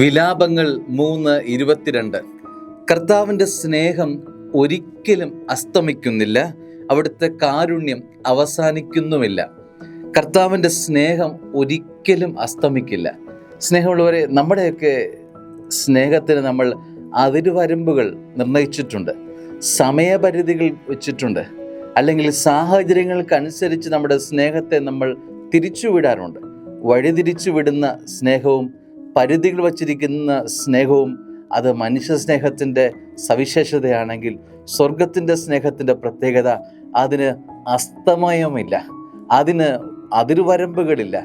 വിലാപങ്ങൾ 3:22. കർത്താവിൻ്റെ സ്നേഹം ഒരിക്കലും അസ്തമിക്കുന്നില്ല, അവിടുത്തെ കാരുണ്യം അവസാനിക്കുന്നുമില്ല. കർത്താവിൻ്റെ സ്നേഹം ഒരിക്കലും അസ്തമിക്കില്ല. സ്നേഹമുള്ളവരെ, നമ്മുടെയൊക്കെ സ്നേഹത്തിന് നമ്മൾ അതിരുവരമ്പുകൾ നിർണയിച്ചിട്ടുണ്ട്, സമയപരിധികൾ വെച്ചിട്ടുണ്ട്, അല്ലെങ്കിൽ സാഹചര്യങ്ങൾക്കനുസരിച്ച് നമ്മുടെ സ്നേഹത്തെ നമ്മൾ തിരിച്ചുവിടാറുണ്ട്. വഴിതിരിച്ചു വിടുന്ന സ്നേഹവും പരിധികൾ വച്ചിരിക്കുന്ന സ്നേഹവും അത് മനുഷ്യ സ്നേഹത്തിൻ്റെ സവിശേഷതയാണെങ്കിൽ, സ്വർഗത്തിൻ്റെ സ്നേഹത്തിൻ്റെ പ്രത്യേകത അതിന് അസ്തമയമില്ല, അതിന് അതിരുവരമ്പുകളില്ല,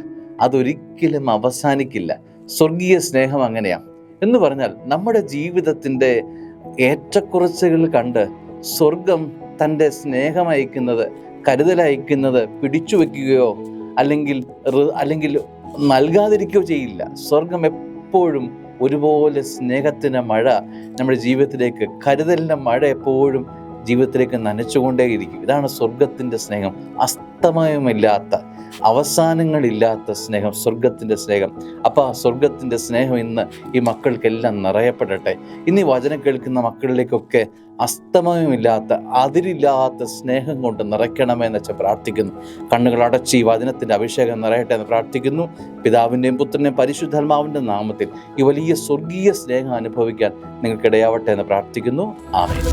അതൊരിക്കലും അവസാനിക്കില്ല. സ്വർഗീയ സ്നേഹം അങ്ങനെയാണ് എന്ന് പറഞ്ഞാൽ, നമ്മുടെ ജീവിതത്തിൻ്റെ ഏറ്റക്കുറച്ചുകൾ കണ്ട് സ്വർഗം തൻ്റെ സ്നേഹം അയക്കുന്നത്, കരുതലയക്കുന്നത് പിടിച്ചു വയ്ക്കുകയോ അല്ലെങ്കിൽ നൽകാതിരിക്കുകയോ ചെയ്യില്ല. സ്വർഗം എപ്പോഴും ഒരുപോലെ സ്നേഹത്തിൻ്റെ മഴ നമ്മുടെ ജീവിതത്തിലേക്ക്, കരുതലിൻ്റെ മഴ എപ്പോഴും ജീവിതത്തിലേക്ക് നനച്ചുകൊണ്ടേയിരിക്കും. ഇതാണ് സ്വർഗത്തിൻ്റെ സ്നേഹം, അസ്തമയമില്ലാത്ത, അവസാനങ്ങളില്ലാത്ത സ്നേഹം, സ്വർഗത്തിൻ്റെ സ്നേഹം. അപ്പോൾ ആ സ്വർഗത്തിൻ്റെ സ്നേഹം ഇന്ന് ഈ മക്കൾക്കെല്ലാം നിറയപ്പെടട്ടെ. ഇന്ന് ഈ വചനം കേൾക്കുന്ന മക്കളിലേക്കൊക്കെ അസ്തമയമില്ലാത്ത, അതിരില്ലാത്ത സ്നേഹം കൊണ്ട് നിറയ്ക്കണമെന്ന് വെച്ചാൽ പ്രാർത്ഥിക്കുന്നു. കണ്ണുകൾ അടച്ച് ഈ വചനത്തിൻ്റെ അഭിഷേകം നിറയട്ടെ എന്ന് പ്രാർത്ഥിക്കുന്നു. പിതാവിൻ്റെയും പുത്രൻ്റെയും പരിശുദ്ധാത്മാവിൻ്റെ നാമത്തിൽ ഈ വലിയ സ്വർഗീയ സ്നേഹം അനുഭവിക്കാൻ നിങ്ങൾക്കിടയാവട്ടെ എന്ന് പ്രാർത്ഥിക്കുന്നു. ആമേൻ.